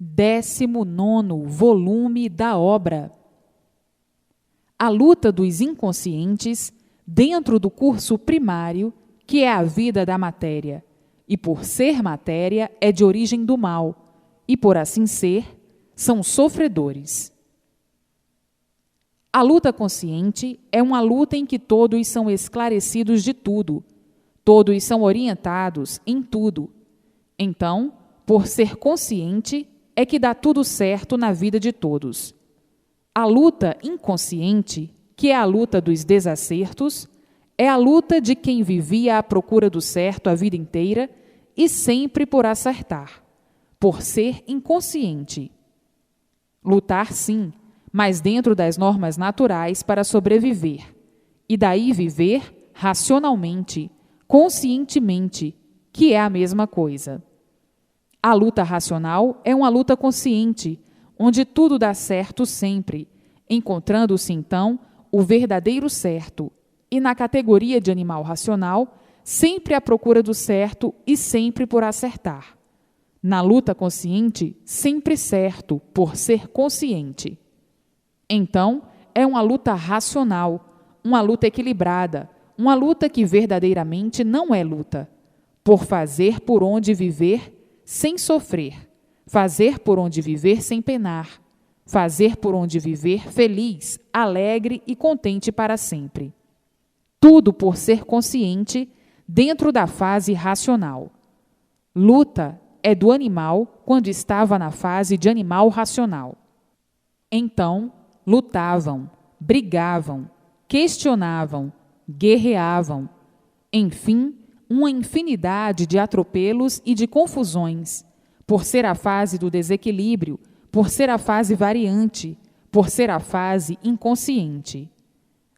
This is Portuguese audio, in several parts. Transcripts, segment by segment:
19º volume da obra. A luta dos inconscientes dentro do curso primário, que é a vida da matéria, e por ser matéria é de origem do mal, e por assim ser, são sofredores. A luta consciente é uma luta em que todos são esclarecidos de tudo, todos são orientados em tudo. Então, por ser consciente, é que dá tudo certo na vida de todos. A luta inconsciente, que é a luta dos desacertos, é a luta de quem vivia à procura do certo a vida inteira e sempre por acertar, por ser inconsciente. Lutar, sim, mas dentro das normas naturais para sobreviver, e daí viver racionalmente, conscientemente, que é a mesma coisa. A luta racional é uma luta consciente, onde tudo dá certo sempre, encontrando-se então o verdadeiro certo, e na categoria de animal racional, sempre à procura do certo e sempre por acertar. Na luta consciente, sempre certo, por ser consciente. Então, é uma luta racional, uma luta equilibrada, uma luta que verdadeiramente não é luta, por fazer por onde viver sem sofrer, fazer por onde viver sem penar, fazer por onde viver feliz, alegre e contente para sempre. Tudo por ser consciente dentro da fase racional. Luta é do animal quando estava na fase de animal racional. Então, lutavam, brigavam, questionavam, guerreavam, enfim, uma infinidade de atropelos e de confusões, por ser a fase do desequilíbrio, por ser a fase variante, por ser a fase inconsciente.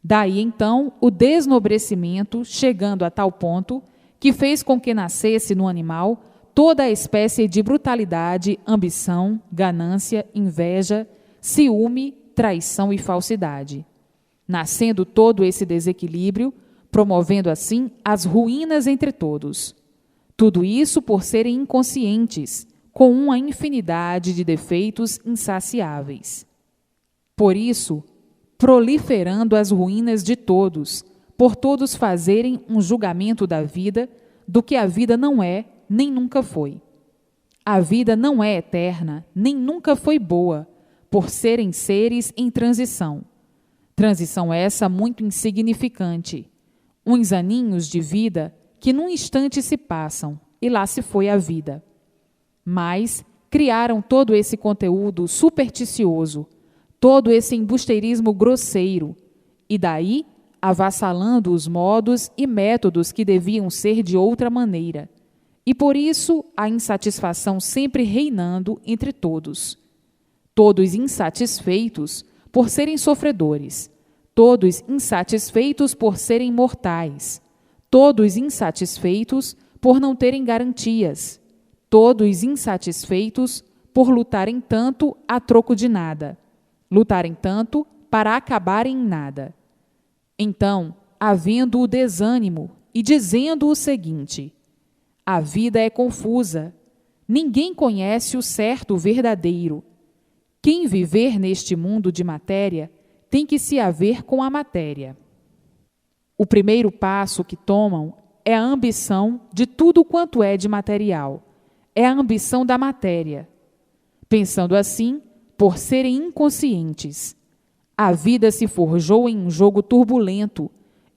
Daí, então, o desnobrecimento, chegando a tal ponto que fez com que nascesse no animal toda a espécie de brutalidade, ambição, ganância, inveja, ciúme, traição e falsidade. Nascendo todo esse desequilíbrio, promovendo assim as ruínas entre todos. Tudo isso por serem inconscientes, com uma infinidade de defeitos insaciáveis. Por isso, proliferando as ruínas de todos, por todos fazerem um julgamento da vida, do que a vida não é, nem nunca foi. A vida não é eterna, nem nunca foi boa, por serem seres em transição. Transição essa muito insignificante. Uns aninhos de vida que num instante se passam, e lá se foi a vida. Mas criaram todo esse conteúdo supersticioso, todo esse embusteirismo grosseiro, e daí avassalando os modos e métodos que deviam ser de outra maneira, e por isso a insatisfação sempre reinando entre todos. Todos insatisfeitos por serem sofredores, todos insatisfeitos por serem mortais, todos insatisfeitos por não terem garantias, todos insatisfeitos por lutarem tanto a troco de nada, lutarem tanto para acabarem em nada. Então, havendo o desânimo e dizendo o seguinte: a vida é confusa, ninguém conhece o certo verdadeiro. Quem viver neste mundo de matéria tem que se haver com a matéria. O primeiro passo que tomam é a ambição de tudo quanto é de material. É a ambição da matéria. Pensando assim, por serem inconscientes, a vida se forjou em um jogo turbulento,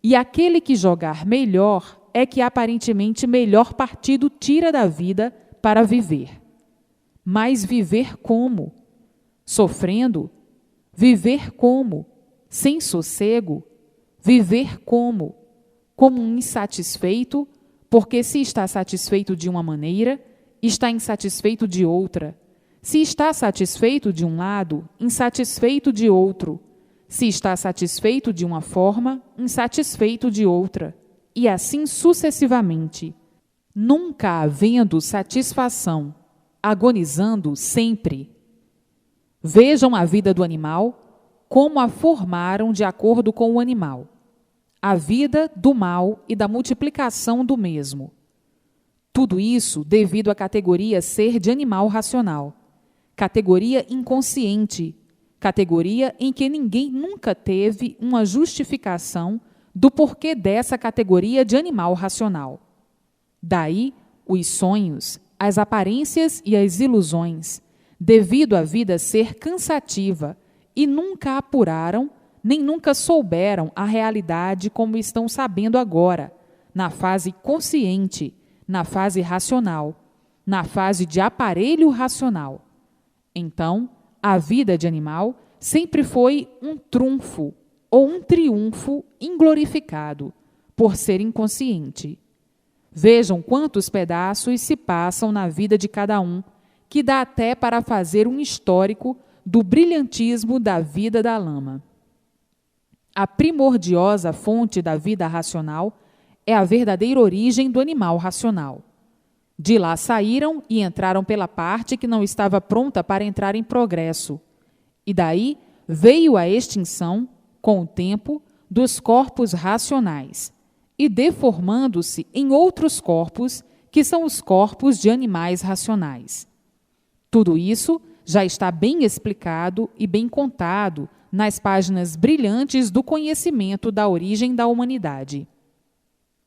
e aquele que jogar melhor é que aparentemente melhor partido tira da vida para viver. Mas viver como? Sofrendo? Viver como? Sem sossego? Viver como? Como um insatisfeito, porque se está satisfeito de uma maneira, está insatisfeito de outra. Se está satisfeito de um lado, insatisfeito de outro. Se está satisfeito de uma forma, insatisfeito de outra. E assim sucessivamente. Nunca havendo satisfação, agonizando sempre. Vejam a vida do animal, como a formaram de acordo com o animal. A vida do mal e da multiplicação do mesmo. Tudo isso devido à categoria ser de animal racional, categoria inconsciente, categoria em que ninguém nunca teve uma justificação do porquê dessa categoria de animal racional. Daí, os sonhos, as aparências e as ilusões, devido à vida ser cansativa e nunca apuraram, nem nunca souberam a realidade como estão sabendo agora, na fase consciente, na fase racional, na fase de aparelho racional. Então, a vida de animal sempre foi um trunfo ou um triunfo inglorificado, por ser inconsciente. Vejam quantos pedaços se passam na vida de cada um, que dá até para fazer um histórico do brilhantismo da vida da lama. A primordiosa fonte da vida racional é a verdadeira origem do animal racional. De lá saíram e entraram pela parte que não estava pronta para entrar em progresso. E daí veio a extinção, com o tempo, dos corpos racionais, e deformando-se em outros corpos, que são os corpos de animais racionais. Tudo isso já está bem explicado e bem contado nas páginas brilhantes do conhecimento da origem da humanidade.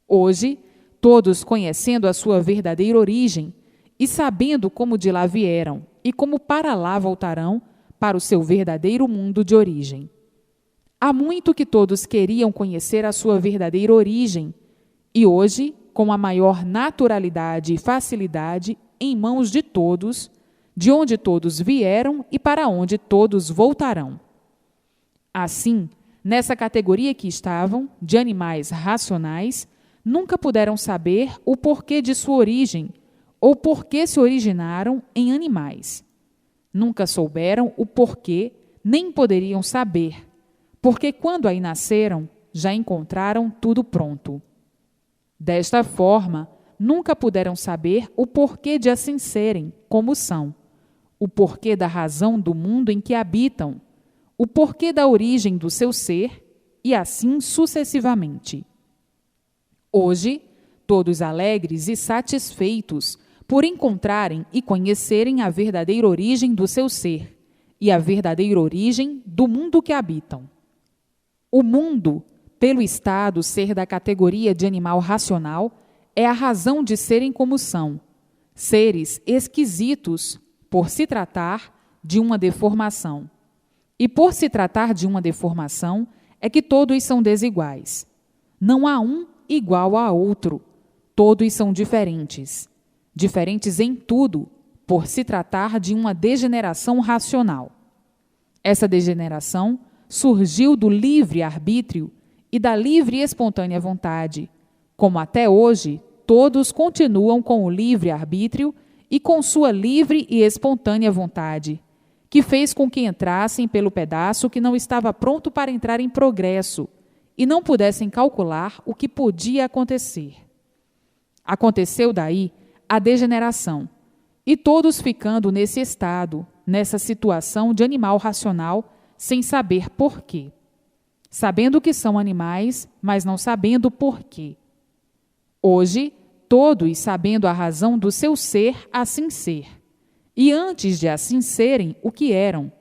Hoje, todos conhecendo a sua verdadeira origem e sabendo como de lá vieram e como para lá voltarão para o seu verdadeiro mundo de origem. Há muito que todos queriam conhecer a sua verdadeira origem e hoje, com a maior naturalidade e facilidade, em mãos de todos, de onde todos vieram e para onde todos voltarão. Assim, nessa categoria que estavam, de animais racionais, nunca puderam saber o porquê de sua origem ou porquê se originaram em animais. Nunca souberam o porquê, nem poderiam saber, porque quando aí nasceram, já encontraram tudo pronto. Desta forma, nunca puderam saber o porquê de assim serem, como são, o porquê da razão do mundo em que habitam, o porquê da origem do seu ser, e assim sucessivamente. Hoje, todos alegres e satisfeitos por encontrarem e conhecerem a verdadeira origem do seu ser e a verdadeira origem do mundo que habitam. O mundo, pelo estado ser da categoria de animal racional, é a razão de serem como são, seres esquisitos, por se tratar de uma deformação. E por se tratar de uma deformação, é que todos são desiguais. Não há um igual a outro. Todos são diferentes. Diferentes em tudo, por se tratar de uma degeneração racional. Essa degeneração surgiu do livre-arbítrio e da livre e espontânea vontade, como até hoje todos continuam com o livre-arbítrio e com sua livre e espontânea vontade, que fez com que entrassem pelo pedaço que não estava pronto para entrar em progresso e não pudessem calcular o que podia acontecer. Aconteceu daí a degeneração, e todos ficando nesse estado, nessa situação de animal racional, sem saber porquê. Sabendo que são animais, mas não sabendo porquê. Hoje, todos sabendo a razão do seu ser assim ser, e antes de assim serem o que eram,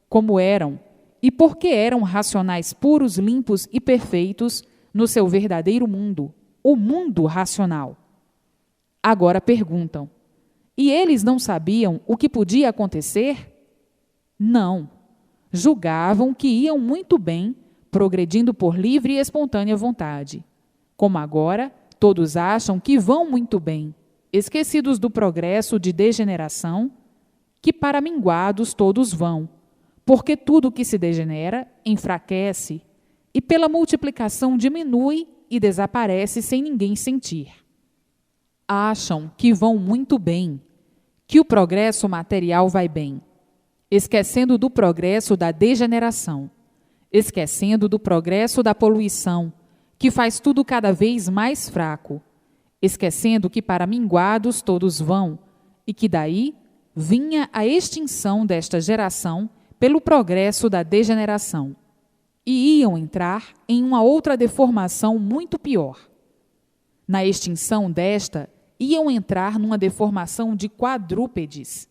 como eram, e porque eram racionais puros, limpos e perfeitos no seu verdadeiro mundo, o mundo racional. Agora perguntam, e eles não sabiam o que podia acontecer? Não. Julgavam que iam muito bem, progredindo por livre e espontânea vontade. Como agora, todos acham que vão muito bem, esquecidos do progresso de degeneração, que para minguados todos vão, porque tudo que se degenera enfraquece e pela multiplicação diminui e desaparece sem ninguém sentir. Acham que vão muito bem, que o progresso material vai bem, esquecendo do progresso da degeneração, esquecendo do progresso da poluição, que faz tudo cada vez mais fraco, esquecendo que para minguados todos vão, e que daí vinha a extinção desta geração pelo progresso da degeneração, e iam entrar em uma outra deformação muito pior. Na extinção desta, iam entrar numa deformação de quadrúpedes.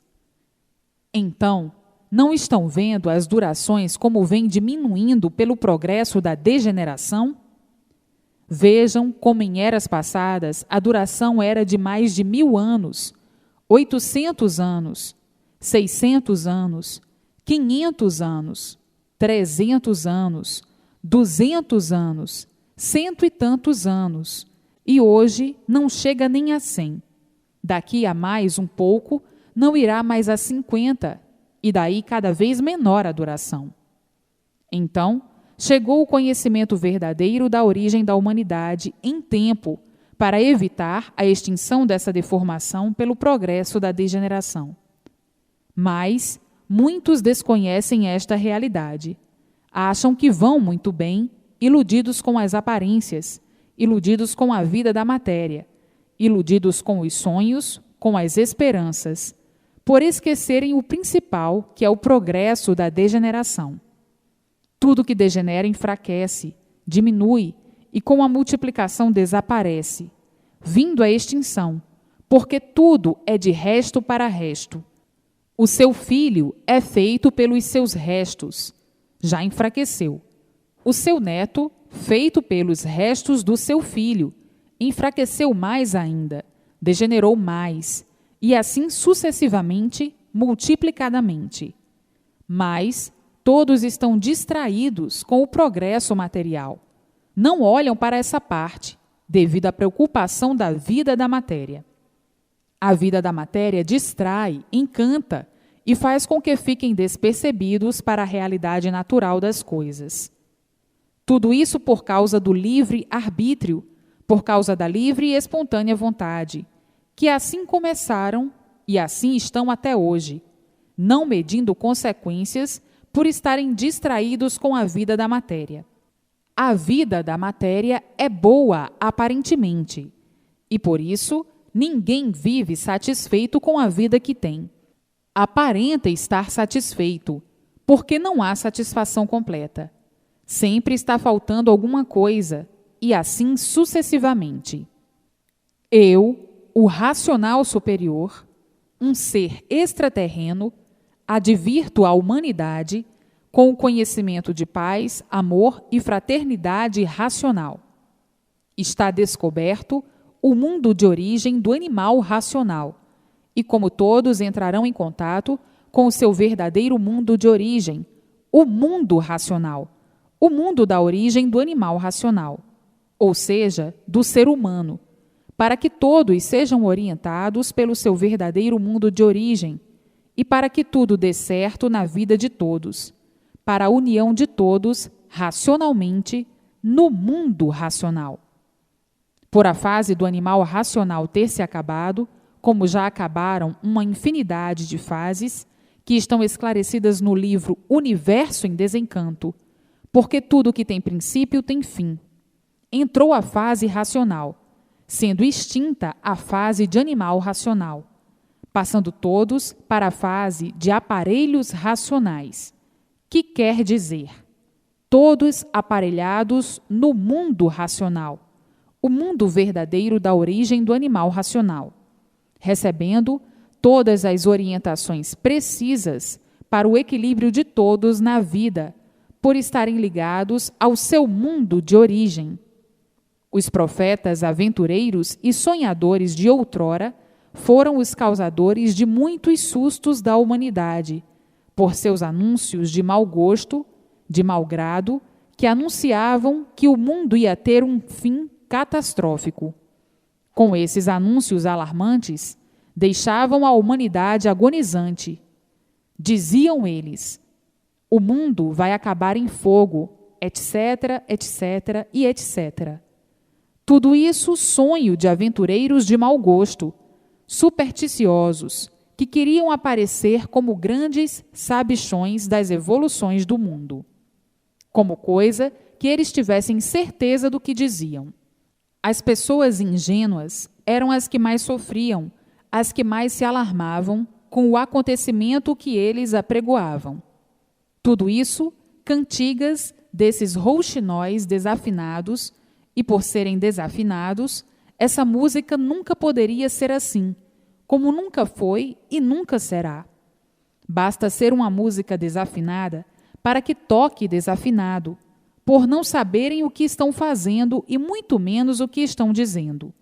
Então, não estão vendo as durações como vêm diminuindo pelo progresso da degeneração? Vejam como em eras passadas a duração era de mais de 1000 anos, 800 anos, 600 anos, 500 anos, 300 anos, 200 anos, cento e tantos anos, e hoje não chega nem a 100. Daqui a mais um pouco, não irá mais a 50, e daí cada vez menor a duração. Então, chegou o conhecimento verdadeiro da origem da humanidade em tempo para evitar a extinção dessa deformação pelo progresso da degeneração. Mas muitos desconhecem esta realidade. Acham que vão muito bem, iludidos com as aparências, iludidos com a vida da matéria, iludidos com os sonhos, com as esperanças, por esquecerem o principal, que é o progresso da degeneração. Tudo que degenera enfraquece, diminui e com a multiplicação desaparece, vindo à extinção, porque tudo é de resto para resto. O seu filho é feito pelos seus restos, já enfraqueceu. O seu neto, feito pelos restos do seu filho, enfraqueceu mais ainda, degenerou mais, e assim sucessivamente, multiplicadamente. Mas todos estão distraídos com o progresso material. Não olham para essa parte, devido à preocupação da vida da matéria. A vida da matéria distrai, encanta e faz com que fiquem despercebidos para a realidade natural das coisas. Tudo isso por causa do livre arbítrio, por causa da livre e espontânea vontade, que assim começaram e assim estão até hoje, não medindo consequências por estarem distraídos com a vida da matéria. A vida da matéria é boa aparentemente, e por isso ninguém vive satisfeito com a vida que tem. Aparenta estar satisfeito, porque não há satisfação completa. Sempre está faltando alguma coisa, e assim sucessivamente. Eu, o racional superior, um ser extraterreno, advirto à humanidade com o conhecimento de paz, amor e fraternidade racional. Está descoberto o mundo de origem do animal racional, e como todos entrarão em contato com o seu verdadeiro mundo de origem, o mundo racional, o mundo da origem do animal racional, ou seja, do ser humano, para que todos sejam orientados pelo seu verdadeiro mundo de origem e para que tudo dê certo na vida de todos, para a união de todos, racionalmente, no mundo racional. Por a fase do animal racional ter se acabado, como já acabaram uma infinidade de fases, que estão esclarecidas no livro Universo em Desencanto, porque tudo que tem princípio tem fim. Entrou a fase racional, sendo extinta a fase de animal racional, passando todos para a fase de aparelhos racionais, que quer dizer, todos aparelhados no mundo racional, o mundo verdadeiro da origem do animal racional, recebendo todas as orientações precisas para o equilíbrio de todos na vida, por estarem ligados ao seu mundo de origem. Os profetas aventureiros e sonhadores de outrora foram os causadores de muitos sustos da humanidade, por seus anúncios de mau gosto, de mau grado, que anunciavam que o mundo ia ter um fim catastrófico. Com esses anúncios alarmantes, deixavam a humanidade agonizante. Diziam eles: o mundo vai acabar em fogo, etc., etc. e etc. Tudo isso sonho de aventureiros de mau gosto, supersticiosos, que queriam aparecer como grandes sabichões das evoluções do mundo. Como coisa que eles tivessem certeza do que diziam. As pessoas ingênuas eram as que mais sofriam, as que mais se alarmavam com o acontecimento que eles apregoavam. Tudo isso, cantigas desses rouxinóis desafinados, e por serem desafinados, essa música nunca poderia ser assim, como nunca foi e nunca será. Basta ser uma música desafinada para que toque desafinado, por não saberem o que estão fazendo e muito menos o que estão dizendo.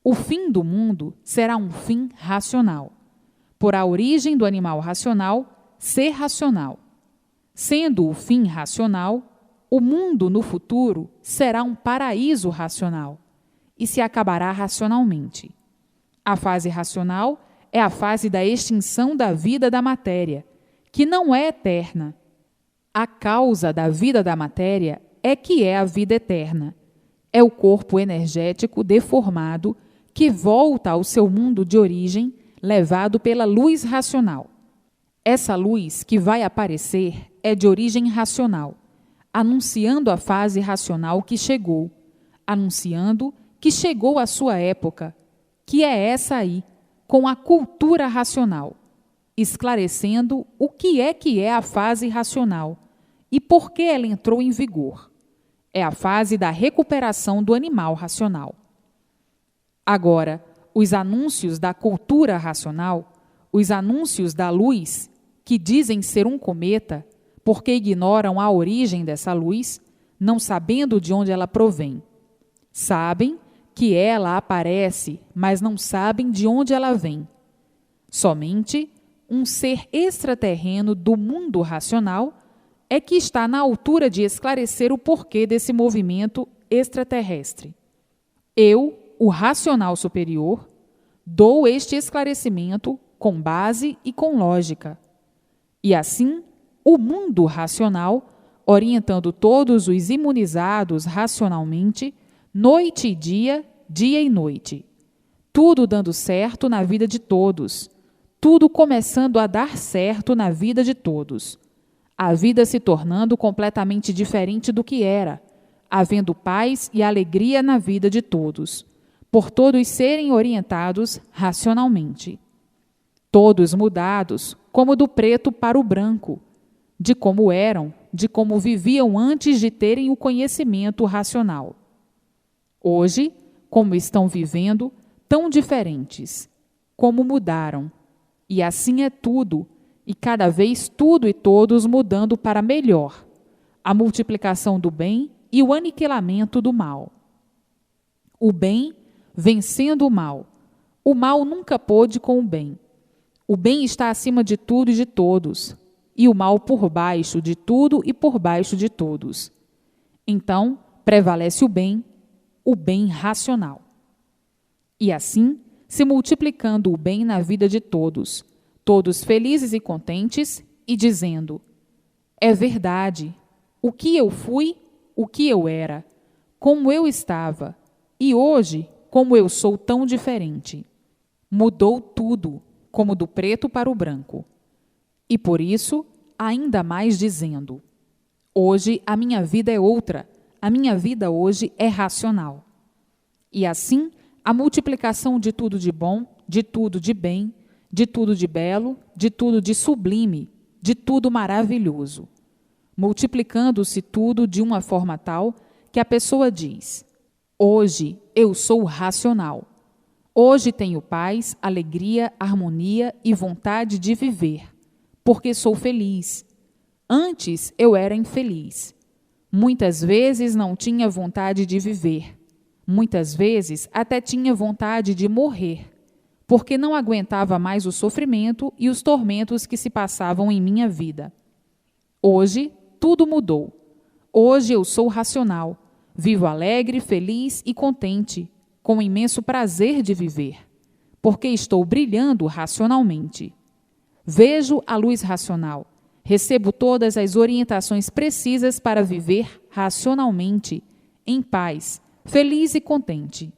O fim do mundo será um fim racional, por a origem do animal racional ser racional. Sendo o fim racional, o mundo no futuro será um paraíso racional e se acabará racionalmente. A fase racional é a fase da extinção da vida da matéria, que não é eterna. A causa da vida da matéria é que é a vida eterna. É o corpo energético deformado que volta ao seu mundo de origem, levado pela luz racional. Essa luz que vai aparecer é de origem racional, anunciando a fase racional que chegou, anunciando que chegou a sua época, que é essa aí, com a cultura racional, esclarecendo o que é a fase racional e por que ela entrou em vigor. É a fase da recuperação do animal racional. Agora, os anúncios da cultura racional, os anúncios da luz, que dizem ser um cometa, porque ignoram a origem dessa luz, não sabendo de onde ela provém. Sabem que ela aparece, mas não sabem de onde ela vem. Somente um ser extraterreno do mundo racional é que está na altura de esclarecer o porquê desse movimento extraterrestre. Eu, o racional superior, dou este esclarecimento com base e com lógica. E assim, o mundo racional, orientando todos os imunizados racionalmente, noite e dia, dia e noite. Tudo dando certo na vida de todos. Tudo começando a dar certo na vida de todos. A vida se tornando completamente diferente do que era, havendo paz e alegria na vida de todos, por todos serem orientados racionalmente. Todos mudados, como do preto para o branco, de como eram, de como viviam antes de terem o conhecimento racional. Hoje, como estão vivendo, tão diferentes, como mudaram. E assim é tudo, e cada vez tudo e todos mudando para melhor, a multiplicação do bem e o aniquilamento do mal. O bem vencendo o mal. O mal nunca pôde com o bem. O bem está acima de tudo e de todos, e o mal por baixo de tudo e por baixo de todos. Então, prevalece o bem racional. E assim, se multiplicando o bem na vida de todos, todos felizes e contentes, e dizendo: é verdade, o que eu fui, o que eu era, como eu estava, e hoje, como eu sou tão diferente. Mudou tudo, como do preto para o branco. E por isso, ainda mais dizendo: hoje a minha vida é outra, a minha vida hoje é racional. E assim, a multiplicação de tudo de bom, de tudo de bem, de tudo de belo, de tudo de sublime, de tudo maravilhoso. Multiplicando-se tudo de uma forma tal que a pessoa diz: hoje eu sou racional. Hoje tenho paz, alegria, harmonia e vontade de viver, porque sou feliz. Antes eu era infeliz. Muitas vezes não tinha vontade de viver. Muitas vezes até tinha vontade de morrer, porque não aguentava mais o sofrimento e os tormentos que se passavam em minha vida. Hoje tudo mudou. Hoje eu sou racional. Vivo alegre, feliz e contente, com imenso prazer de viver, porque estou brilhando racionalmente. Vejo a luz racional, recebo todas as orientações precisas para viver racionalmente, em paz, feliz e contente.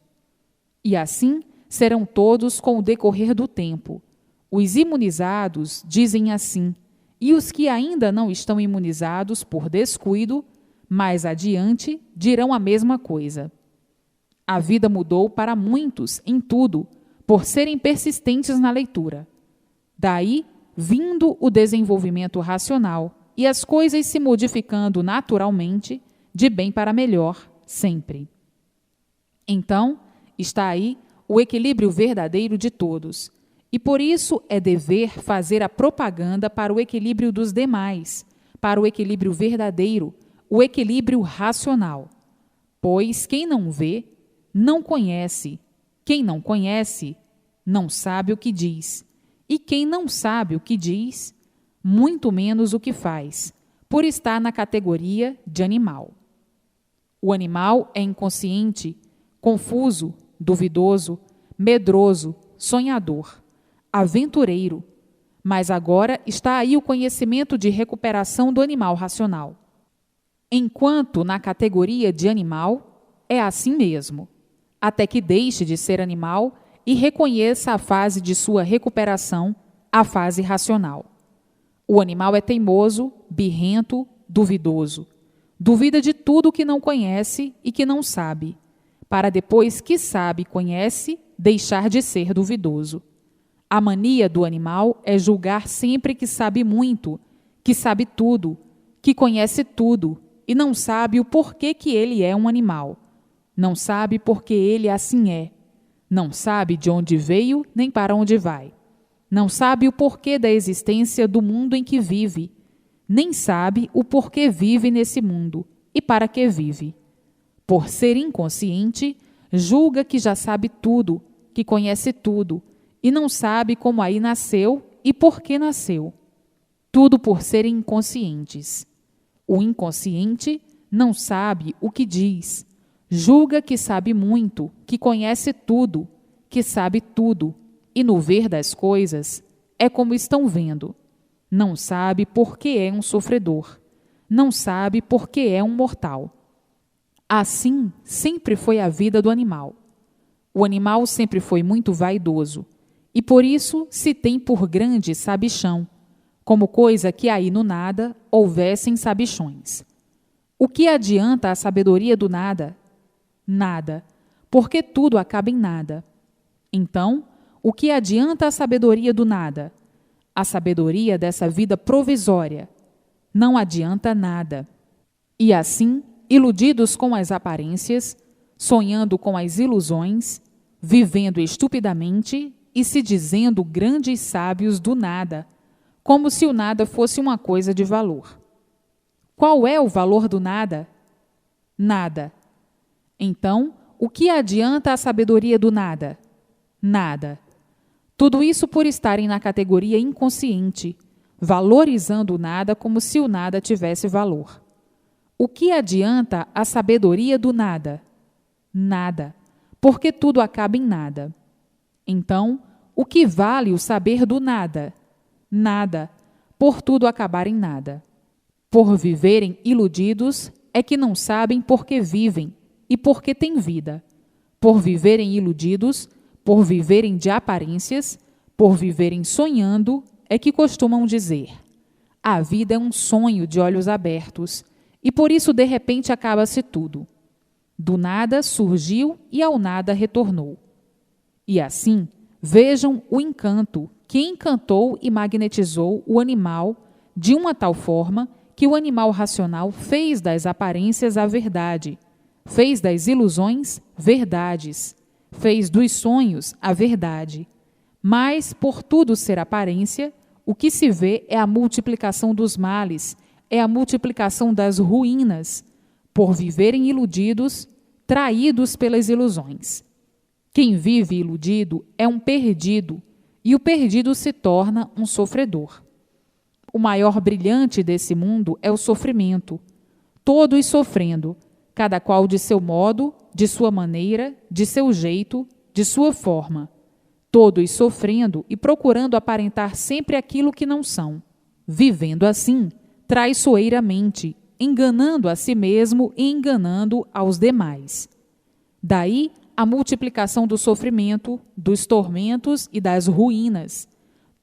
E assim serão todos com o decorrer do tempo. Os imunizados dizem assim, e os que ainda não estão imunizados por descuido, mais adiante dirão a mesma coisa. A vida mudou para muitos em tudo, por serem persistentes na leitura. Daí, vindo o desenvolvimento racional e as coisas se modificando naturalmente, de bem para melhor, sempre. Então, está aí o equilíbrio verdadeiro de todos, e por isso é dever fazer a propaganda para o equilíbrio dos demais, para o equilíbrio verdadeiro, o equilíbrio racional. Pois quem não vê, não conhece. Quem não conhece, não sabe o que diz. E quem não sabe o que diz, muito menos o que faz, por estar na categoria de animal. O animal é inconsciente, confuso, duvidoso, medroso, sonhador, aventureiro, mas agora está aí o conhecimento de recuperação do animal racional. Enquanto na categoria de animal, é assim mesmo, até que deixe de ser animal e reconheça a fase de sua recuperação, a fase racional. O animal é teimoso, birrento, duvidoso. Duvida de tudo que não conhece e que não sabe, para depois que sabe e conhece, deixar de ser duvidoso. A mania do animal é julgar sempre que sabe muito, que sabe tudo, que conhece tudo, e não sabe o porquê que ele é um animal. Não sabe porque ele assim é. Não sabe de onde veio nem para onde vai. Não sabe o porquê da existência do mundo em que vive. Nem sabe o porquê vive nesse mundo e para que vive. Por ser inconsciente, julga que já sabe tudo, que conhece tudo, e não sabe como aí nasceu e por que nasceu. Tudo por serem inconscientes. O inconsciente não sabe o que diz. Julga que sabe muito, que conhece tudo, que sabe tudo, e no ver das coisas é como estão vendo. Não sabe por que é um sofredor. Não sabe por que é um mortal. Assim sempre foi a vida do animal. O animal sempre foi muito vaidoso, e por isso se tem por grande sabichão, como coisa que aí no nada houvessem sabichões. O que adianta a sabedoria do nada? Nada, porque tudo acaba em nada. Então, o que adianta a sabedoria do nada? A sabedoria dessa vida provisória. Não adianta nada. E assim, iludidos com as aparências, sonhando com as ilusões, vivendo estupidamente e se dizendo grandes sábios do nada, como se o nada fosse uma coisa de valor. Qual é o valor do nada? Nada. Então, o que adianta a sabedoria do nada? Nada. Tudo isso por estarem na categoria inconsciente, valorizando o nada como se o nada tivesse valor. O que adianta a sabedoria do nada? Nada, porque tudo acaba em nada. Então, o que vale o saber do nada? Nada, por tudo acabar em nada. Por viverem iludidos, é que não sabem por que vivem e por que têm vida. Por viverem iludidos, por viverem de aparências, por viverem sonhando, é que costumam dizer: a vida é um sonho de olhos abertos, e por isso de repente acaba-se tudo. Do nada surgiu e ao nada retornou. E assim, vejam o encanto que encantou e magnetizou o animal de uma tal forma que o animal racional fez das aparências a verdade, fez das ilusões verdades, fez dos sonhos a verdade. Mas, por tudo ser aparência, o que se vê é a multiplicação dos males, é a multiplicação das ruínas, por viverem iludidos, traídos pelas ilusões. Quem vive iludido é um perdido, e o perdido se torna um sofredor. O maior brilhante desse mundo é o sofrimento, todos sofrendo, cada qual de seu modo, de sua maneira, de seu jeito, de sua forma, todos sofrendo e procurando aparentar sempre aquilo que não são, vivendo assim, traiçoeiramente, enganando a si mesmo e enganando aos demais. Daí a multiplicação do sofrimento, dos tormentos e das ruínas,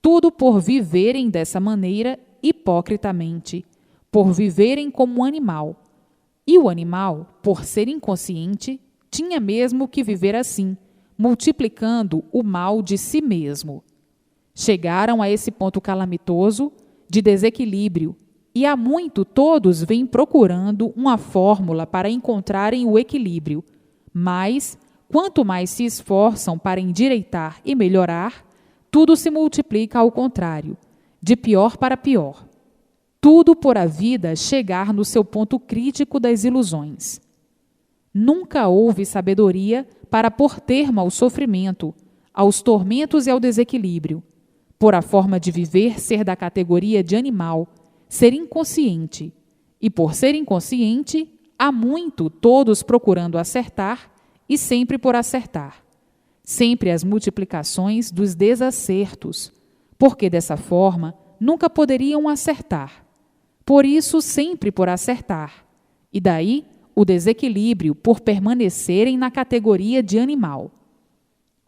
tudo por viverem dessa maneira hipocritamente, por viverem como um animal. E o animal, por ser inconsciente, tinha mesmo que viver assim, multiplicando o mal de si mesmo. Chegaram a esse ponto calamitoso de desequilíbrio, e há muito todos vêm procurando uma fórmula para encontrarem o equilíbrio, mas, quanto mais se esforçam para endireitar e melhorar, tudo se multiplica ao contrário, de pior para pior. Tudo por a vida chegar no seu ponto crítico das ilusões. Nunca houve sabedoria para pôr termo ao sofrimento, aos tormentos e ao desequilíbrio, por a forma de viver ser da categoria de animal, ser inconsciente, e por ser inconsciente, há muito todos procurando acertar e sempre por acertar. Sempre as multiplicações dos desacertos, porque dessa forma nunca poderiam acertar. Por isso, sempre por acertar. E daí o desequilíbrio por permanecerem na categoria de animal.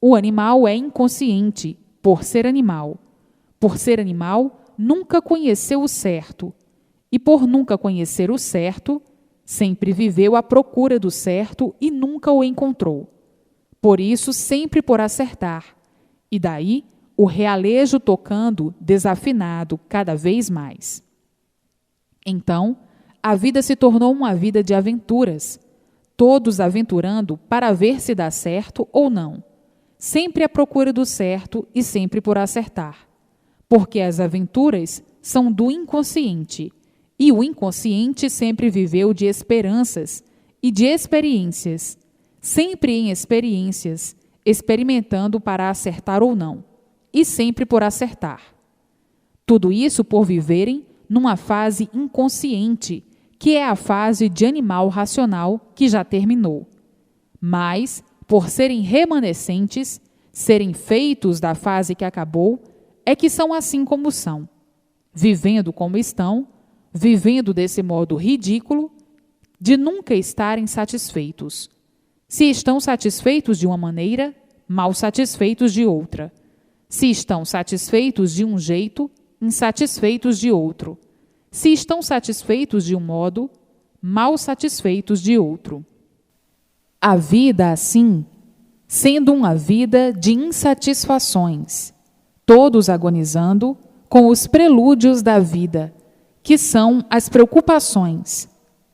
O animal é inconsciente, por ser animal. Por ser animal, nunca conheceu o certo. E por nunca conhecer o certo, sempre viveu à procura do certo e nunca o encontrou. Por isso, sempre por acertar. E daí o realejo tocando desafinado cada vez mais. Então, a vida se tornou uma vida de aventuras, todos aventurando para ver se dá certo ou não, sempre à procura do certo e sempre por acertar, porque as aventuras são do inconsciente, e o inconsciente sempre viveu de esperanças e de experiências, sempre em experiências, experimentando para acertar ou não, e sempre por acertar. Tudo isso por viverem numa fase inconsciente, que é a fase de animal racional que já terminou. Mas, por serem remanescentes, serem feitos da fase que acabou, é que são assim como são, vivendo como estão, vivendo desse modo ridículo, de nunca estarem satisfeitos. Se estão satisfeitos de uma maneira, mal satisfeitos de outra. Se estão satisfeitos de um jeito, insatisfeitos de outro. Se estão satisfeitos de um modo, mal satisfeitos de outro. A vida, assim, sendo uma vida de insatisfações, todos agonizando com os prelúdios da vida, que são as preocupações,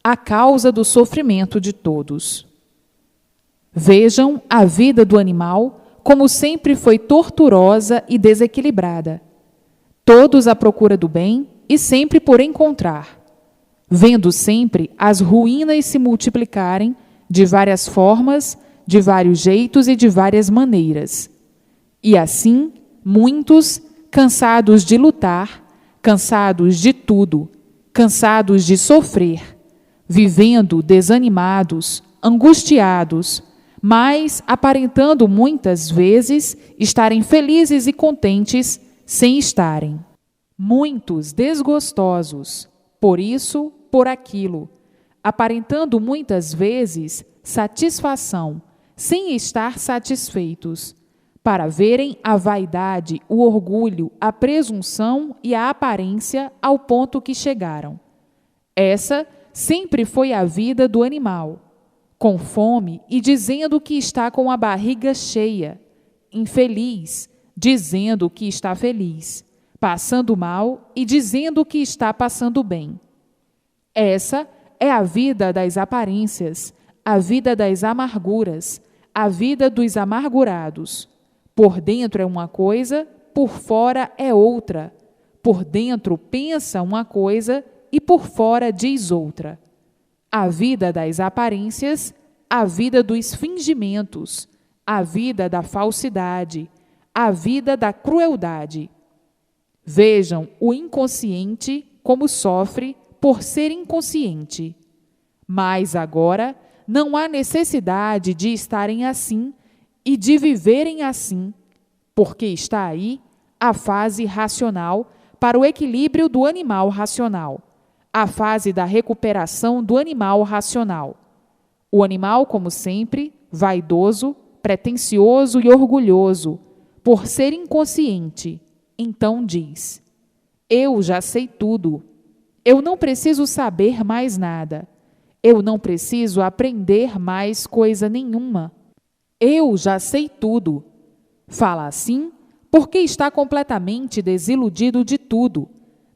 a causa do sofrimento de todos. Vejam a vida do animal como sempre foi torturosa e desequilibrada, todos à procura do bem e sempre por encontrar, vendo sempre as ruínas se multiplicarem de várias formas, de vários jeitos e de várias maneiras. E assim, muitos, cansados de lutar, cansados de tudo, cansados de sofrer, vivendo desanimados, angustiados, mas aparentando muitas vezes estarem felizes e contentes sem estarem. Muitos desgostosos, por isso, por aquilo, aparentando muitas vezes satisfação, sem estar satisfeitos, para verem a vaidade, o orgulho, a presunção e a aparência ao ponto que chegaram. Essa sempre foi a vida do animal, com fome e dizendo que está com a barriga cheia, infeliz, dizendo que está feliz, passando mal e dizendo que está passando bem. Essa é a vida das aparências, a vida das amarguras, a vida dos amargurados. Por dentro é uma coisa, por fora é outra. Por dentro pensa uma coisa e por fora diz outra. A vida das aparências, a vida dos fingimentos, a vida da falsidade, a vida da crueldade. Vejam o inconsciente como sofre por ser inconsciente. Mas agora não há necessidade de estarem assim e de viverem assim, porque está aí a fase racional para o equilíbrio do animal racional, a fase da recuperação do animal racional. O animal, como sempre, vaidoso, pretensioso e orgulhoso, por ser inconsciente, então diz: eu já sei tudo, eu não preciso saber mais nada, eu não preciso aprender mais coisa nenhuma, eu já sei tudo. Fala assim porque está completamente desiludido de tudo,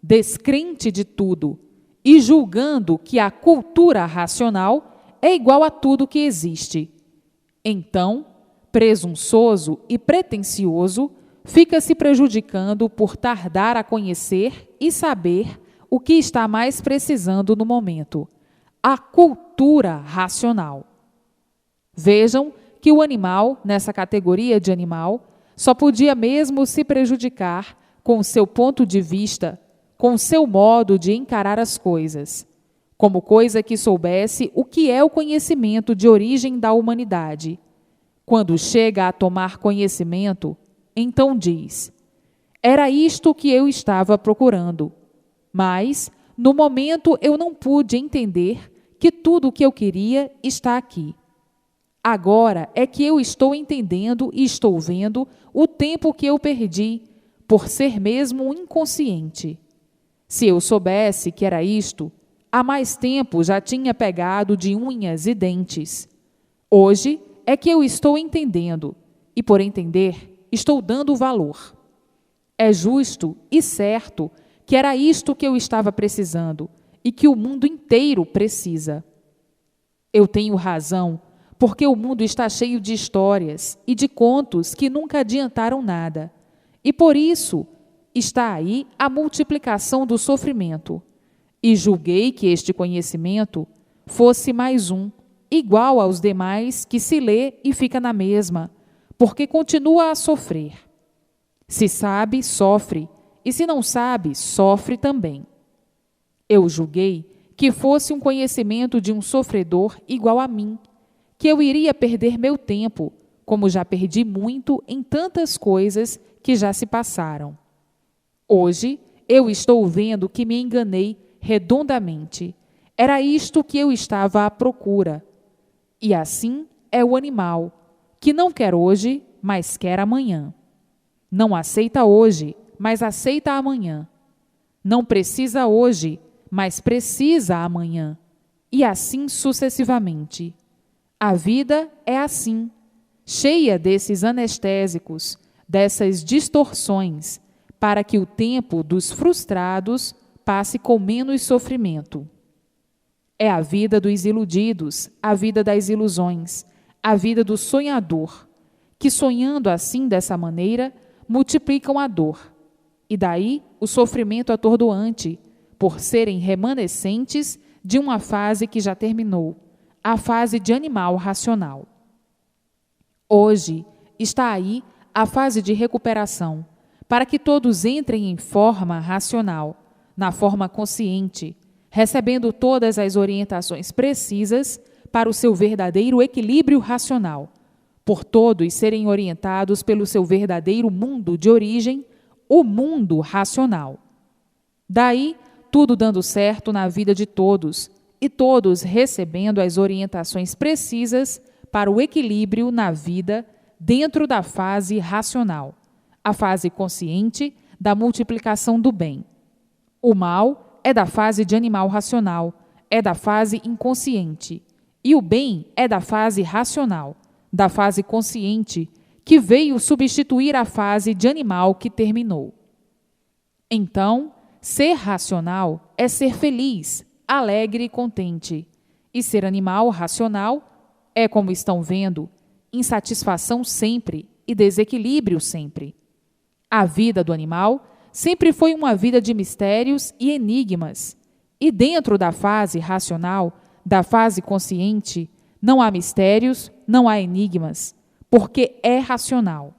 descrente de tudo, e julgando que a cultura racional é igual a tudo que existe. Então, presunçoso e pretensioso, fica se prejudicando por tardar a conhecer e saber o que está mais precisando no momento: a cultura racional. Vejam que o animal, nessa categoria de animal, só podia mesmo se prejudicar com o seu ponto de vista, com o seu modo de encarar as coisas, como coisa que soubesse o que é o conhecimento de origem da humanidade. Quando chega a tomar conhecimento, então diz: era isto que eu estava procurando, mas, no momento, eu não pude entender que tudo o que eu queria está aqui. Agora é que eu estou entendendo e estou vendo o tempo que eu perdi por ser mesmo um inconsciente. Se eu soubesse que era isto, há mais tempo já tinha pegado de unhas e dentes. Hoje é que eu estou entendendo, e por entender, estou dando valor. É justo e certo que era isto que eu estava precisando e que o mundo inteiro precisa. Eu tenho razão, porque o mundo está cheio de histórias e de contos que nunca adiantaram nada. E por isso está aí a multiplicação do sofrimento. E julguei que este conhecimento fosse mais um, igual aos demais, que se lê e fica na mesma, porque continua a sofrer. Se sabe, sofre, e se não sabe, sofre também. Eu julguei que fosse um conhecimento de um sofredor igual a mim, que eu iria perder meu tempo, como já perdi muito em tantas coisas que já se passaram. Hoje, eu estou vendo que me enganei redondamente. Era isto que eu estava à procura. E assim é o animal, que não quer hoje, mas quer amanhã. Não aceita hoje, mas aceita amanhã. Não precisa hoje, mas precisa amanhã. E assim sucessivamente. A vida é assim, cheia desses anestésicos, dessas distorções, para que o tempo dos frustrados passe com menos sofrimento. É a vida dos iludidos, a vida das ilusões, a vida do sonhador, que sonhando assim dessa maneira, multiplicam a dor, e daí o sofrimento atordoante, por serem remanescentes de uma fase que já terminou, a fase de animal racional. Hoje está aí a fase de recuperação, para que todos entrem em forma racional, na forma consciente, recebendo todas as orientações precisas para o seu verdadeiro equilíbrio racional, por todos serem orientados pelo seu verdadeiro mundo de origem, o mundo racional. Daí, tudo dando certo na vida de todos, e todos recebendo as orientações precisas para o equilíbrio na vida dentro da fase racional, a fase consciente da multiplicação do bem. O mal é da fase de animal racional, é da fase inconsciente, e o bem é da fase racional, da fase consciente, que veio substituir a fase de animal que terminou. Então, ser racional é ser feliz, alegre e contente. E ser animal racional é, como estão vendo, insatisfação sempre e desequilíbrio sempre. A vida do animal sempre foi uma vida de mistérios e enigmas. E dentro da fase racional, da fase consciente, não há mistérios, não há enigmas, porque é racional.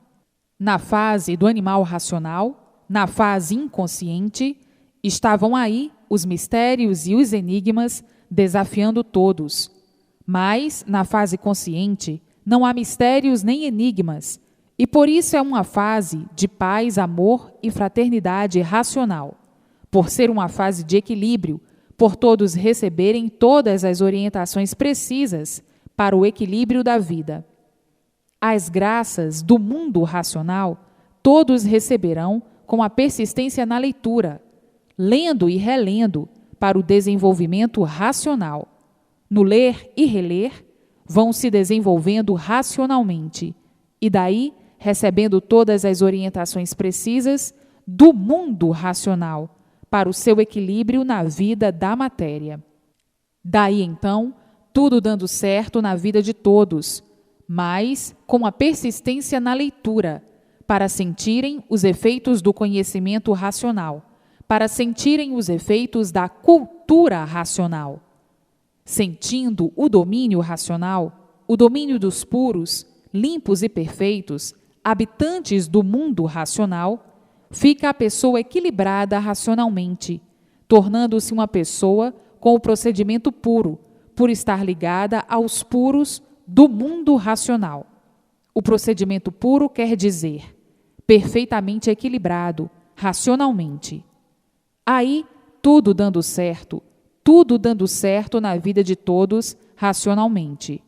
Na fase do animal racional, na fase inconsciente, estavam aí os mistérios e os enigmas desafiando todos. Mas, na fase consciente, não há mistérios nem enigmas, e por isso é uma fase de paz, amor e fraternidade racional, por ser uma fase de equilíbrio, por todos receberem todas as orientações precisas para o equilíbrio da vida. As graças do mundo racional todos receberão com a persistência na leitura, lendo e relendo para o desenvolvimento racional. No ler e reler, vão se desenvolvendo racionalmente, e daí recebendo todas as orientações precisas do mundo racional para o seu equilíbrio na vida da matéria. Daí, então, tudo dando certo na vida de todos, mas com a persistência na leitura, para sentirem os efeitos do conhecimento racional, para sentirem os efeitos da cultura racional. Sentindo o domínio racional, o domínio dos puros, limpos e perfeitos, habitantes do mundo racional, fica a pessoa equilibrada racionalmente, tornando-se uma pessoa com o procedimento puro, por estar ligada aos puros do mundo racional. O procedimento puro quer dizer perfeitamente equilibrado, racionalmente. Aí, tudo dando certo na vida de todos, racionalmente.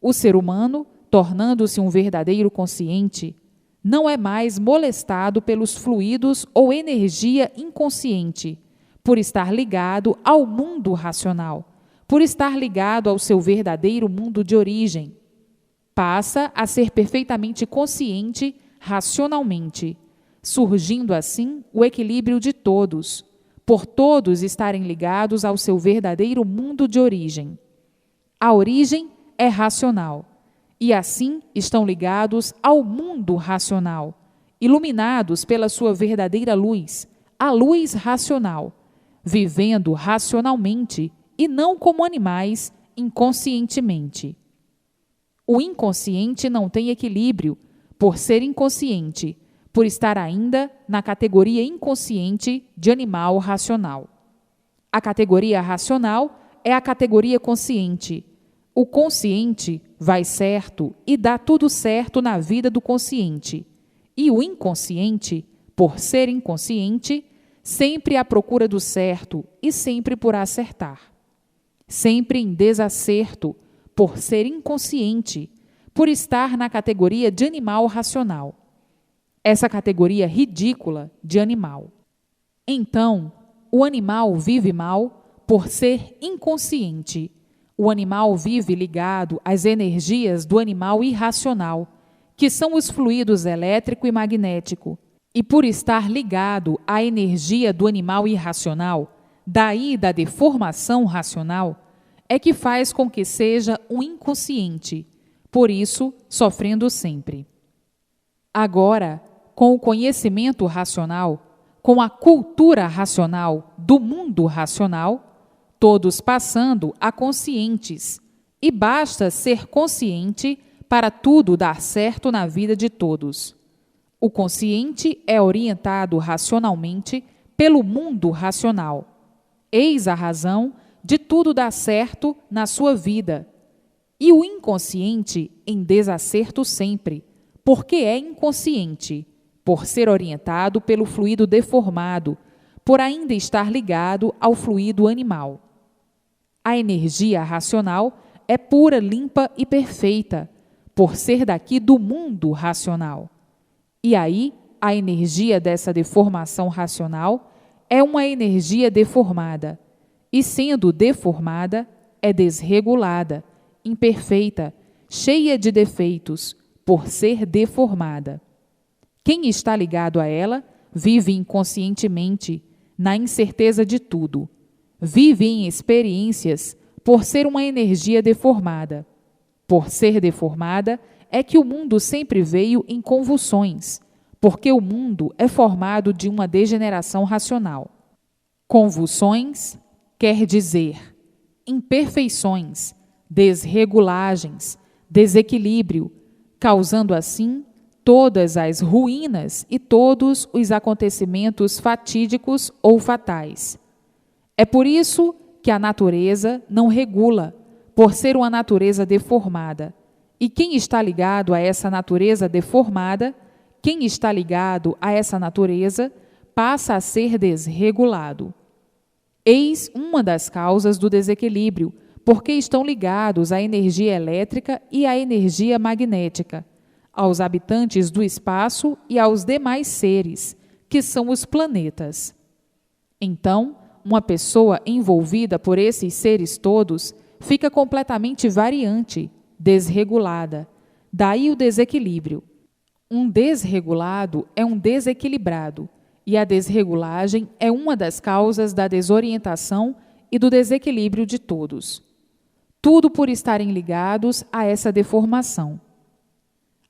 O ser humano, tornando-se um verdadeiro consciente, não é mais molestado pelos fluidos ou energia inconsciente, por estar ligado ao mundo racional, por estar ligado ao seu verdadeiro mundo de origem. Passa a ser perfeitamente consciente racionalmente, surgindo assim o equilíbrio de todos, por todos estarem ligados ao seu verdadeiro mundo de origem. A origem é racional, e assim estão ligados ao mundo racional, iluminados pela sua verdadeira luz, a luz racional, vivendo racionalmente e não como animais inconscientemente. O inconsciente não tem equilíbrio, por ser inconsciente, por estar ainda na categoria inconsciente de animal racional. A categoria racional é a categoria consciente. O consciente vai certo e dá tudo certo na vida do consciente. E o inconsciente, por ser inconsciente, sempre à procura do certo e sempre por acertar. Sempre em desacerto, por ser inconsciente, por estar na categoria de animal racional. Essa categoria ridícula de animal. Então, o animal vive mal por ser inconsciente. O animal vive ligado às energias do animal irracional, que são os fluidos elétrico e magnético. E por estar ligado à energia do animal irracional, daí da deformação racional, é que faz com que seja um inconsciente, por isso sofrendo sempre. Agora, com o conhecimento racional, com a cultura racional do mundo racional, todos passando a conscientes, e basta ser consciente para tudo dar certo na vida de todos. O consciente é orientado racionalmente pelo mundo racional. Eis a razão de tudo dar certo na sua vida. E o inconsciente em desacerto sempre, porque é inconsciente, por ser orientado pelo fluido deformado, por ainda estar ligado ao fluido animal. A energia racional é pura, limpa e perfeita, por ser daqui do mundo racional. E aí, a energia dessa deformação racional é uma energia deformada, e sendo deformada, é desregulada, imperfeita, cheia de defeitos, por ser deformada. Quem está ligado a ela vive inconscientemente, na incerteza de tudo. Vive em experiências por ser uma energia deformada. Por ser deformada, é que o mundo sempre veio em convulsões, porque o mundo é formado de uma degeneração racional. Convulsões quer dizer imperfeições, desregulagens, desequilíbrio, causando assim todas as ruínas e todos os acontecimentos fatídicos ou fatais. É por isso que a natureza não regula, por ser uma natureza deformada. E quem está ligado a essa natureza deformada, quem está ligado a essa natureza, passa a ser desregulado. Eis uma das causas do desequilíbrio, porque estão ligados à energia elétrica e à energia magnética, aos habitantes do espaço e aos demais seres, que são os planetas. Então, uma pessoa envolvida por esses seres todos fica completamente variante, desregulada. Daí o desequilíbrio. Um desregulado é um desequilibrado, e a desregulagem é uma das causas da desorientação e do desequilíbrio de todos. Tudo por estarem ligados a essa deformação.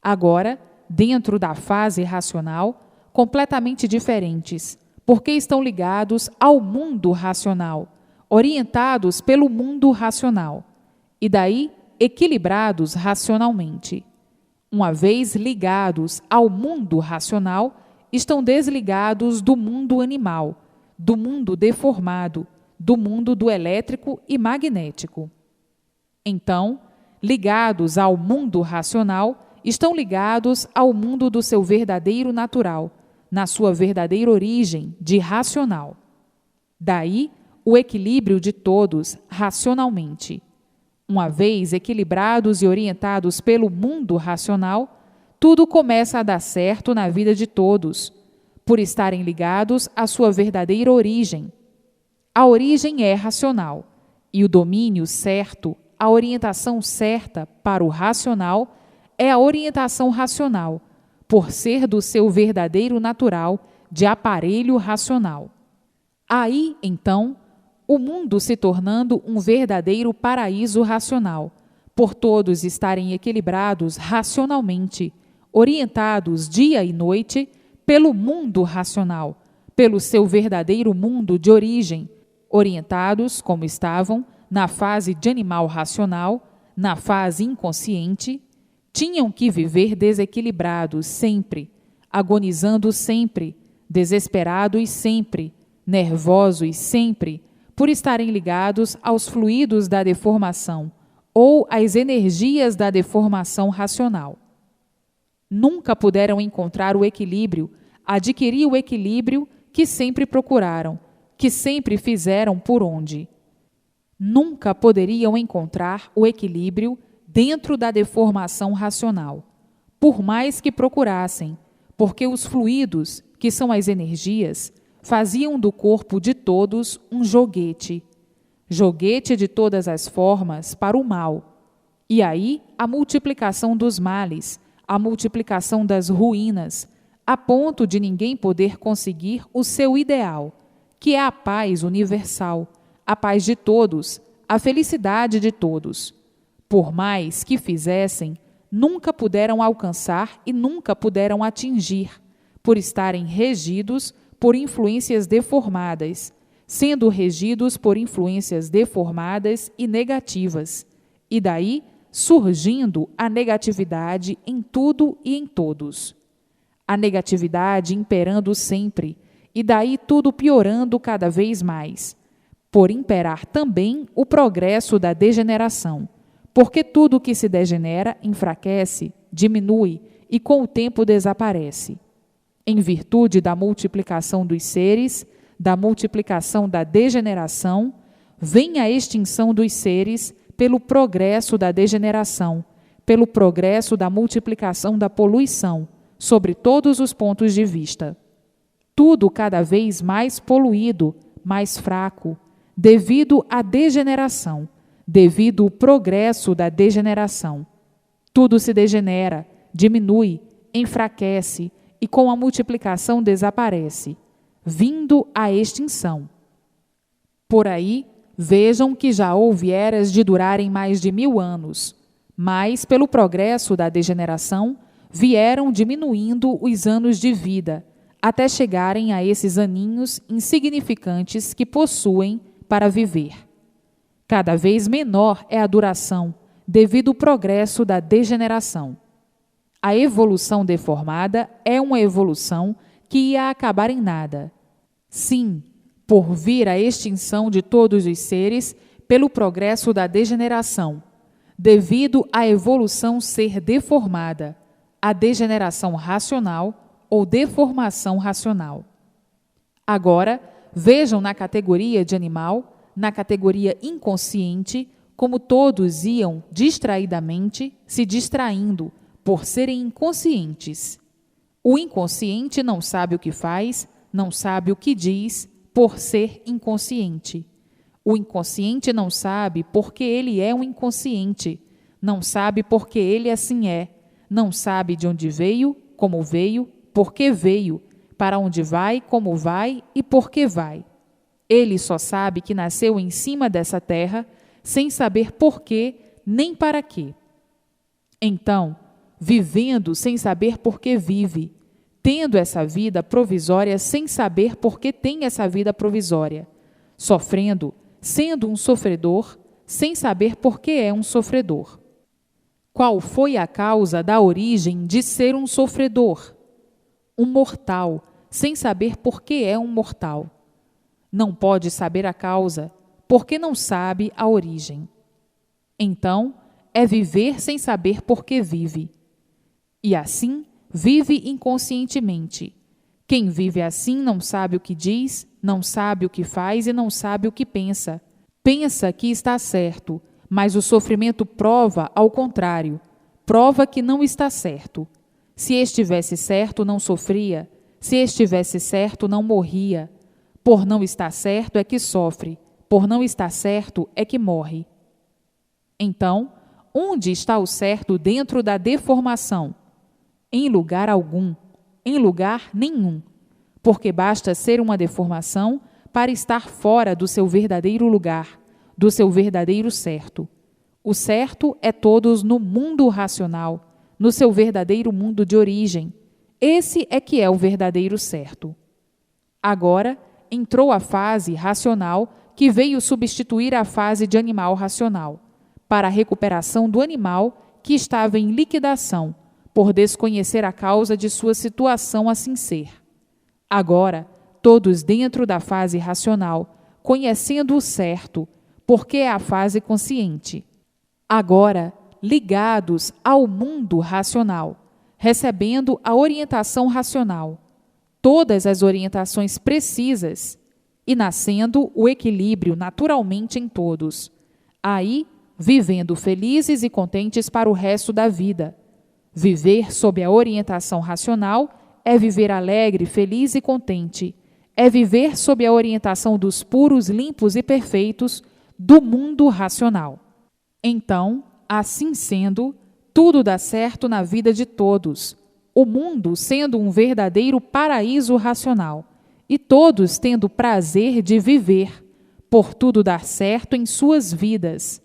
Agora, dentro da fase racional, completamente diferentes, porque estão ligados ao mundo racional, orientados pelo mundo racional, e daí equilibrados racionalmente. Uma vez ligados ao mundo racional, estão desligados do mundo animal, do mundo deformado, do mundo do elétrico e magnético. Então, ligados ao mundo racional, estão ligados ao mundo do seu verdadeiro natural, na sua verdadeira origem de racional. Daí, o equilíbrio de todos racionalmente. Uma vez equilibrados e orientados pelo mundo racional, tudo começa a dar certo na vida de todos, por estarem ligados à sua verdadeira origem. A origem é racional, e o domínio certo, a orientação certa para o racional, é a orientação racional, por ser do seu verdadeiro natural de aparelho racional. Aí, então, o mundo se tornando um verdadeiro paraíso racional, por todos estarem equilibrados racionalmente, orientados dia e noite pelo mundo racional, pelo seu verdadeiro mundo de origem, orientados, como estavam, na fase de animal racional, na fase inconsciente, tinham que viver desequilibrados sempre, agonizando sempre, desesperados sempre, nervosos sempre, por estarem ligados aos fluidos da deformação ou às energias da deformação racional. Nunca puderam encontrar o equilíbrio, adquirir o equilíbrio que sempre procuraram, que sempre fizeram por onde. Nunca poderiam encontrar o equilíbrio dentro da deformação racional, por mais que procurassem, porque os fluidos, que são as energias, faziam do corpo de todos um joguete, joguete de todas as formas para o mal. E aí a multiplicação dos males, a multiplicação das ruínas, a ponto de ninguém poder conseguir o seu ideal, que é a paz universal, a paz de todos, a felicidade de todos. Por mais que fizessem, nunca puderam alcançar e nunca puderam atingir, por estarem regidos por influências deformadas, sendo regidos por influências deformadas e negativas, e daí surgindo a negatividade em tudo e em todos. A negatividade imperando sempre, e daí tudo piorando cada vez mais, por imperar também o progresso da degeneração, porque tudo que se degenera enfraquece, diminui e com o tempo desaparece. Em virtude da multiplicação dos seres, da multiplicação da degeneração, vem a extinção dos seres pelo progresso da degeneração, pelo progresso da multiplicação da poluição, sobre todos os pontos de vista. Tudo cada vez mais poluído, mais fraco, devido à degeneração, devido ao progresso da degeneração. Tudo se degenera, diminui, enfraquece, e com a multiplicação desaparece, vindo à extinção. Por aí, vejam que já houve eras de durarem mais de 1000 anos, mas, pelo progresso da degeneração, vieram diminuindo os anos de vida, até chegarem a esses aninhos insignificantes que possuem para viver. Cada vez menor é a duração, devido ao progresso da degeneração. A evolução deformada é uma evolução que ia acabar em nada. Sim, por vir a extinção de todos os seres pelo progresso da degeneração, devido à evolução ser deformada, a degeneração racional ou deformação racional. Agora, vejam na categoria de animal, na categoria inconsciente, como todos iam distraidamente se distraindo, por serem inconscientes. O inconsciente não sabe o que faz, não sabe o que diz, por ser inconsciente. O inconsciente não sabe porque ele é um inconsciente, não sabe porque ele assim é, não sabe de onde veio, como veio, por que veio, para onde vai, como vai e por que vai. Ele só sabe que nasceu em cima dessa terra, sem saber por quê nem para quê. Então, vivendo sem saber por que vive, tendo essa vida provisória sem saber por que tem essa vida provisória, sofrendo, sendo um sofredor, sem saber por que é um sofredor. Qual foi a causa da origem de ser um sofredor? Um mortal, sem saber por que é um mortal. Não pode saber a causa, porque não sabe a origem. Então, é viver sem saber por que vive. E assim, vive inconscientemente. Quem vive assim não sabe o que diz, não sabe o que faz e não sabe o que pensa. Pensa que está certo, mas o sofrimento prova ao contrário. Prova que não está certo. Se estivesse certo, não sofria. Se estivesse certo, não morria. Por não estar certo é que sofre. Por não estar certo é que morre. Então, onde está o certo dentro da deformação? Em lugar algum, em lugar nenhum, porque basta ser uma deformação para estar fora do seu verdadeiro lugar, do seu verdadeiro certo. O certo é todos no mundo racional, no seu verdadeiro mundo de origem. Esse é que é o verdadeiro certo. Agora, entrou a fase racional que veio substituir a fase de animal racional, para a recuperação do animal que estava em liquidação, por desconhecer a causa de sua situação assim ser. Agora, todos dentro da fase racional, conhecendo o certo, porque é a fase consciente. Agora, ligados ao mundo racional, recebendo a orientação racional, todas as orientações precisas, e nascendo o equilíbrio naturalmente em todos. Aí, vivendo felizes e contentes para o resto da vida. Viver sob a orientação racional é viver alegre, feliz e contente. É viver sob a orientação dos puros, limpos e perfeitos do mundo racional. Então, assim sendo, tudo dá certo na vida de todos, o mundo sendo um verdadeiro paraíso racional, e todos tendo prazer de viver, por tudo dar certo em suas vidas.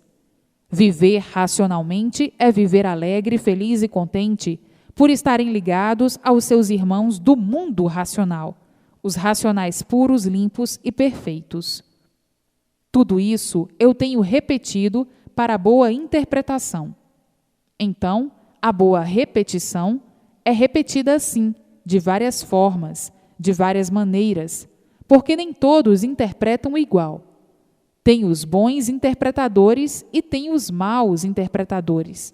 Viver racionalmente é viver alegre, feliz e contente, por estarem ligados aos seus irmãos do mundo racional, os racionais puros, limpos e perfeitos. Tudo isso eu tenho repetido para a boa interpretação. Então, a boa repetição é repetida assim, de várias formas, de várias maneiras, porque nem todos interpretam igual. Tem os bons interpretadores e tem os maus interpretadores.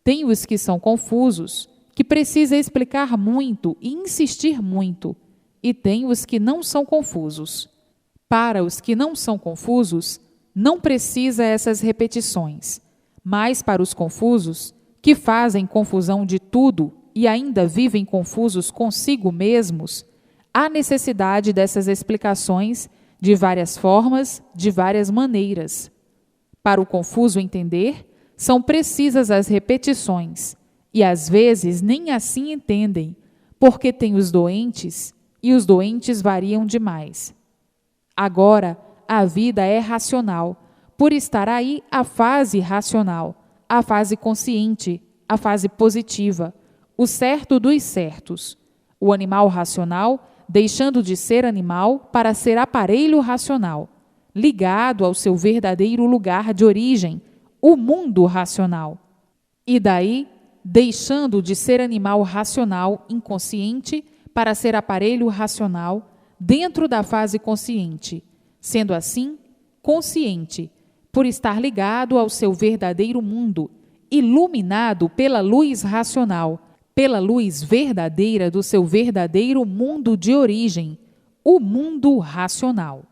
Tem os que são confusos, que precisa explicar muito e insistir muito, e tem os que não são confusos. Para os que não são confusos, não precisa essas repetições, mas para os confusos, que fazem confusão de tudo e ainda vivem confusos consigo mesmos, há necessidade dessas explicações de várias formas, de várias maneiras. Para o confuso entender, são precisas as repetições, e às vezes nem assim entendem, porque tem os doentes, e os doentes variam demais. Agora, a vida é racional, por estar aí a fase racional, a fase consciente, a fase positiva, o certo dos certos. O animal racional deixando de ser animal para ser aparelho racional, ligado ao seu verdadeiro lugar de origem, o mundo racional. E daí, deixando de ser animal racional inconsciente para ser aparelho racional dentro da fase consciente, sendo assim consciente, por estar ligado ao seu verdadeiro mundo, iluminado pela luz racional, pela luz verdadeira do seu verdadeiro mundo de origem, o mundo racional.